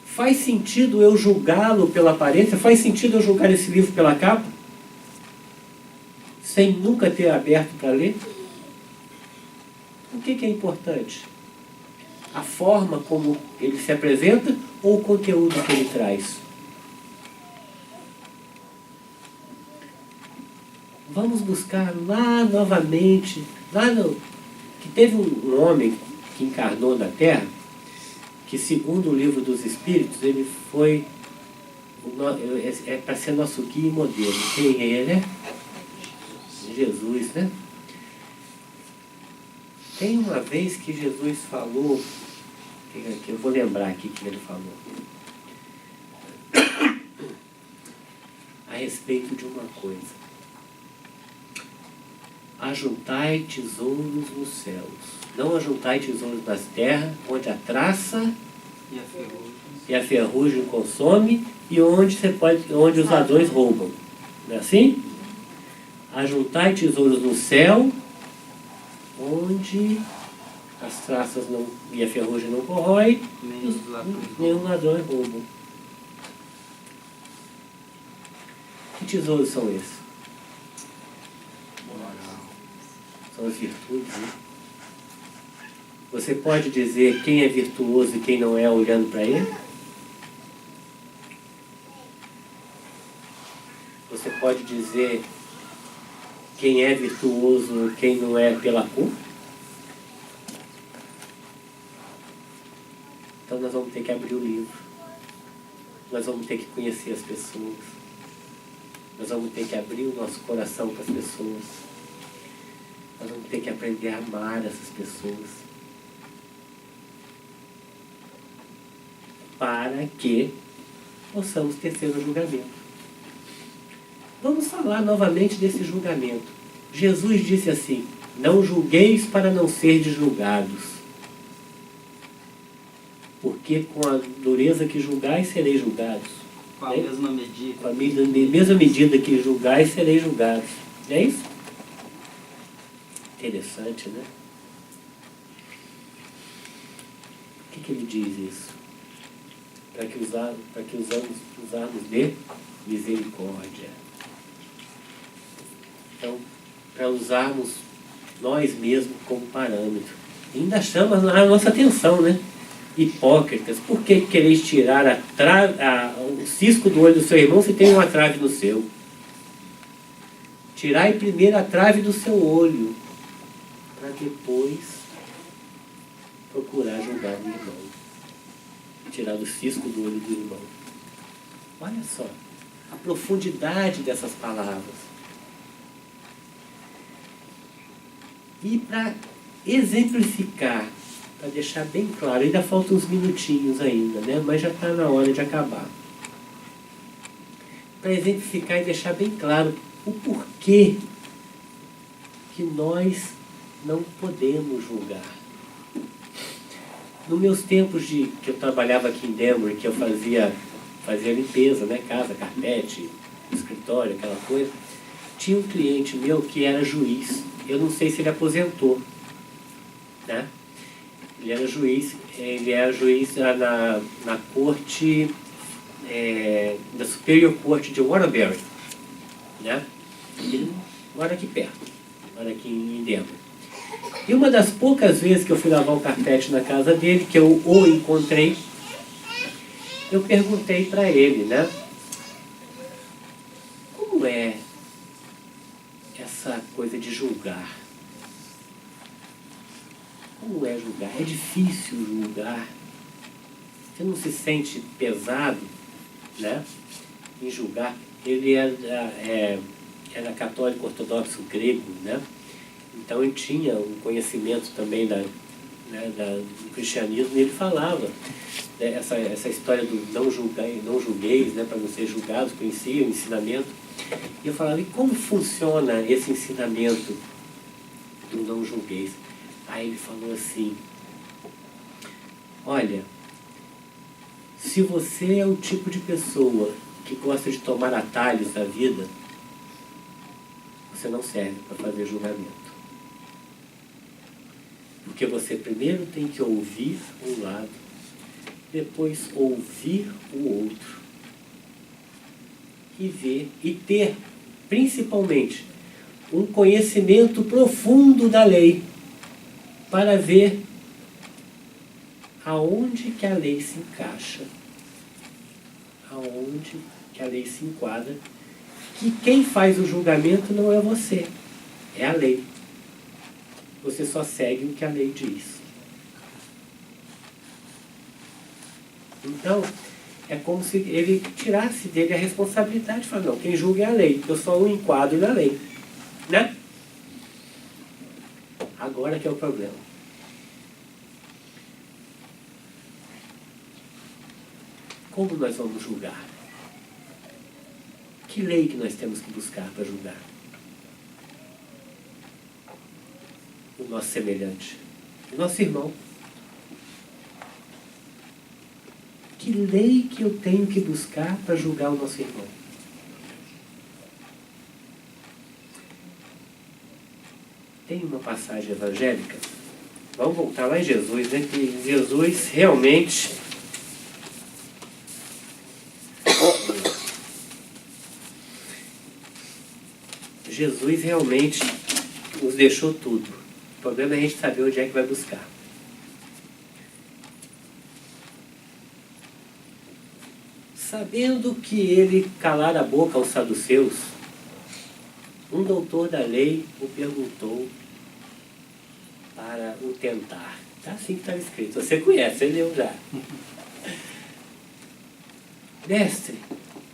Faz sentido eu julgá-lo pela aparência? Faz sentido eu julgar esse livro pela capa? Sem nunca ter aberto para ler? O que é importante? A forma como ele se apresenta ou o conteúdo que ele traz? Vamos buscar lá novamente, que teve um homem que encarnou na Terra, que segundo o Livro dos Espíritos, ele foi, é para ser nosso guia e modelo. Quem é ele? Jesus, né? Tem uma vez que Jesus falou, eu vou lembrar aqui que ele falou, a respeito de uma coisa. Ajuntai tesouros nos céus, não ajuntai tesouros nas terras, onde a traça e a ferrugem consome e onde os ladrões roubam. Não é assim? Ajuntai tesouros no céu, onde as traças e a ferrugem não corrói, nem os ladrões roubam. Que tesouros são esses? São as virtudes, né? Você pode dizer quem é virtuoso e quem não é olhando para ele? Você pode dizer quem é virtuoso e quem não é pela cor? Então nós vamos ter que abrir o livro. Nós vamos ter que conhecer as pessoas. Nós vamos ter que abrir o nosso coração para as pessoas. Nós vamos ter que aprender a amar essas pessoas. Para que possamos tecer o julgamento. Vamos falar novamente desse julgamento. Jesus disse assim: não julgueis para não serdes julgados. Porque com a dureza que julgais, sereis julgados. Com a mesma medida. Com a mesma medida que julgais, sereis julgados. É isso? Interessante, né? Por que ele diz isso? Para que usarmos de misericórdia. Então, para usarmos nós mesmos como parâmetro. E ainda chama a nossa atenção, né? Hipócritas, por que quereis tirar o cisco do olho do seu irmão se tem uma trave no seu? tirai primeiro a trave do seu olho, para depois procurar julgar o irmão. Tirar o cisco do olho do irmão. Olha só a profundidade dessas palavras. E para exemplificar, para deixar bem claro, ainda faltam uns minutinhos ainda, né? Mas já está na hora de acabar. Para exemplificar e deixar bem claro o porquê que nós não podemos julgar. Nos meus tempos que eu trabalhava aqui em Denver, que eu fazia limpeza, né? Casa, carpete, escritório, aquela coisa, tinha um cliente meu que era juiz. Eu não sei se ele aposentou, né? Ele era juiz na corte, da Superior Court de Waterbury, né? Ele mora aqui perto, mora aqui em Denver. E uma das poucas vezes que eu fui lavar o carpete na casa dele, que eu o encontrei, eu perguntei para ele, né? Como é essa coisa de julgar? Como é julgar? É difícil julgar? Você não se sente pesado, né, em julgar? Ele era católico ortodoxo grego, né? Então ele tinha um conhecimento também do cristianismo, e ele falava, né, essa história do não julgueis, né, para não ser julgados, conhecia o ensinamento. E eu falava, e como funciona esse ensinamento do não julgueis? Aí ele falou assim, olha, se você é o tipo de pessoa que gosta de tomar atalhos da vida, você não serve para fazer julgamento. Porque você primeiro tem que ouvir um lado, depois ouvir o outro. E ver, e ter, principalmente, um conhecimento profundo da lei, para ver aonde que a lei se encaixa, aonde que a lei se enquadra, que quem faz o julgamento não é você, é a lei. Você só segue o que a lei diz. Então, é como se ele tirasse dele a responsabilidade de falar, não, quem julga é a lei, eu só o enquadro na lei. Né? Agora que é o problema. Como nós vamos julgar? Que lei que nós temos que buscar para julgar? O nosso semelhante, o nosso irmão. Que lei que eu tenho que buscar para julgar o nosso irmão? Tem uma passagem evangélica, vamos voltar lá em Jesus, né? Que Jesus realmente nos deixou tudo. O problema é a gente saber onde é que vai buscar. Sabendo que ele calara a boca aos saduceus, um doutor da lei o perguntou para o tentar. Está assim que está escrito. Você conhece, você leu já. Mestre,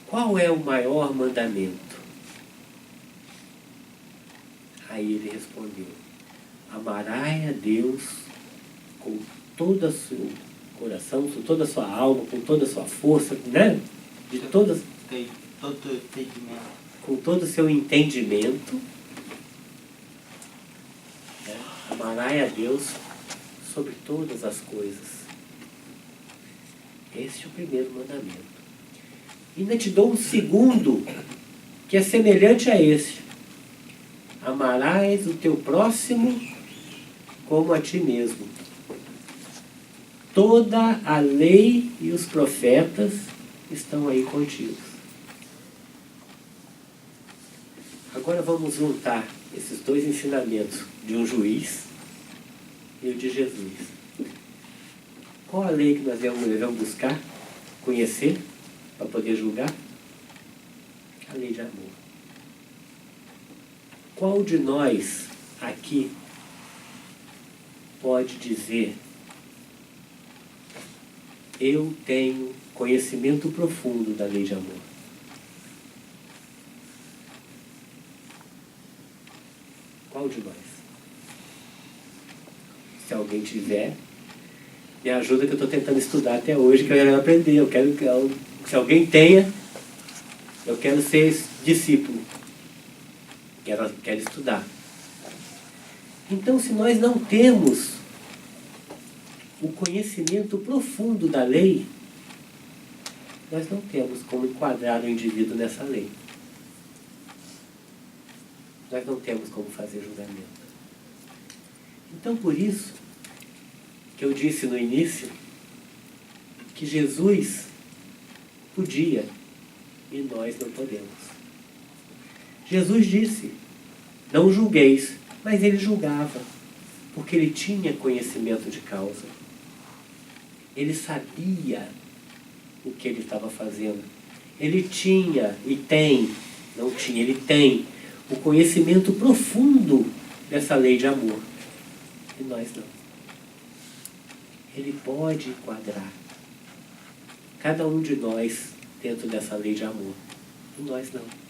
qual é o maior mandamento? Aí ele respondeu, amarás a Deus com todo o seu coração, com toda a sua alma, com toda a sua força, né? Com todo o seu entendimento. Né? Amarás a Deus sobre todas as coisas. Esse é o primeiro mandamento. E ainda te dou um segundo, que é semelhante a esse. Amarás o teu próximo como a ti mesmo. Toda a lei e os profetas estão aí contidos. Agora vamos juntar esses dois ensinamentos, de um juiz e o de Jesus. Qual a lei que nós devemos buscar, conhecer, para poder julgar? A lei de amor. Qual de nós aqui pode dizer: eu tenho conhecimento profundo da lei de amor? Qual de nós? Se alguém tiver, me ajuda, que eu estou tentando estudar até hoje, que eu quero aprender. Eu quero que, se alguém tenha, eu quero ser discípulo. Quero estudar. Então, se nós não temos o conhecimento profundo da lei, nós não temos como enquadrar o indivíduo nessa lei. Nós não temos como fazer julgamento. Então, por isso que eu disse no início que Jesus podia e nós não podemos. Jesus disse: não julgueis, mas ele julgava, porque ele tinha conhecimento de causa. Ele sabia o que ele estava fazendo. Ele tinha e tem, não tinha, ele tem o conhecimento profundo dessa lei de amor. E nós não. Ele pode enquadrar cada um de nós dentro dessa lei de amor. E nós não.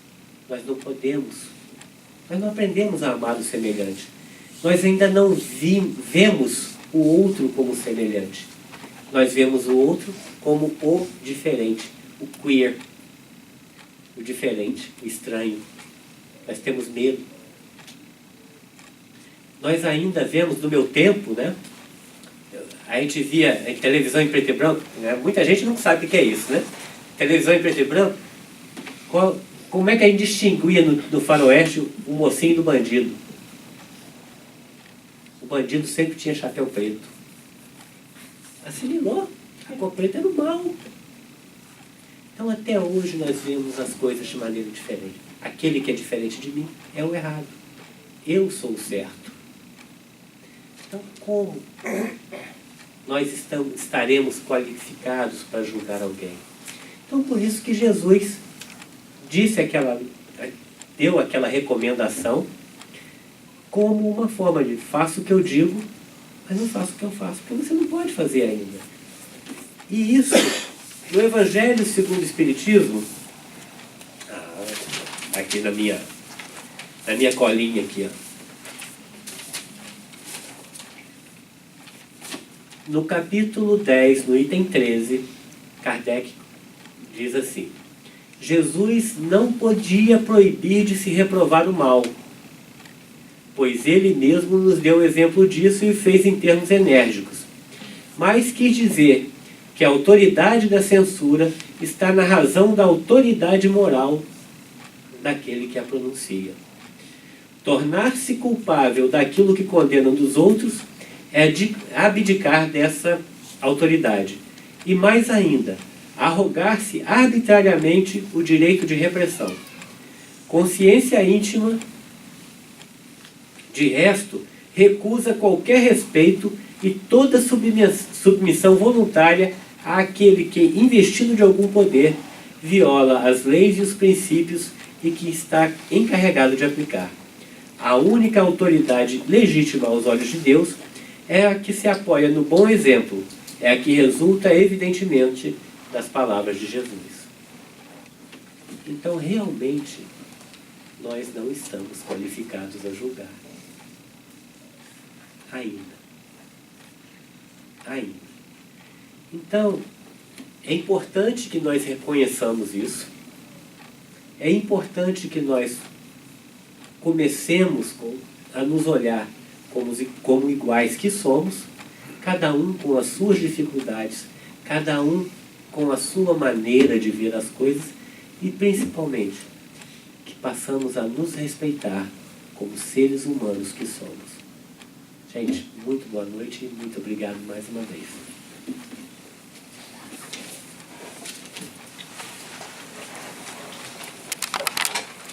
Nós não podemos. Nós não aprendemos a amar o semelhante. Nós ainda não vemos o outro como semelhante. Nós vemos o outro como o diferente, o queer, o diferente, o estranho. Nós temos medo. Nós ainda vemos, no meu tempo, né? A gente via em televisão em preto e branco, né? Muita gente não sabe o que é isso, né? Televisão em preto e branco, como é que a gente distinguia no faroeste o mocinho do bandido? O bandido sempre tinha chapéu preto. Assimilou. Chapéu preto era o mal. Então, até hoje, nós vemos as coisas de maneira diferente. Aquele que é diferente de mim é o errado. Eu sou o certo. Então, como nós estaremos qualificados para julgar alguém? Então, por isso que Jesus deu aquela recomendação como uma forma de: faço o que eu digo, mas não faço o que eu faço, porque você não pode fazer ainda. E isso, no Evangelho segundo o Espiritismo, aqui na minha colinha aqui, ó. No capítulo 10, no item 13, Kardec diz assim: Jesus não podia proibir de se reprovar o mal, pois ele mesmo nos deu o exemplo disso e o fez em termos enérgicos. Mas quis dizer que a autoridade da censura está na razão da autoridade moral daquele que a pronuncia. Tornar-se culpável daquilo que condena dos outros é abdicar dessa autoridade. E mais ainda, arrogar-se arbitrariamente o direito de repressão. Consciência íntima, de resto, recusa qualquer respeito e toda submissão voluntária àquele que, investido de algum poder, viola as leis e os princípios e que está encarregado de aplicar. A única autoridade legítima aos olhos de Deus é a que se apoia no bom exemplo, é a que resulta evidentemente das palavras de Jesus. Então, realmente, nós não estamos qualificados a julgar. Ainda. Então, é importante que nós reconheçamos isso. É importante que nós comecemos a nos olhar como iguais que somos, cada um com as suas dificuldades, cada um com a sua maneira de ver as coisas e, principalmente, que passamos a nos respeitar como seres humanos que somos. Gente, muito boa noite e muito obrigado mais uma vez.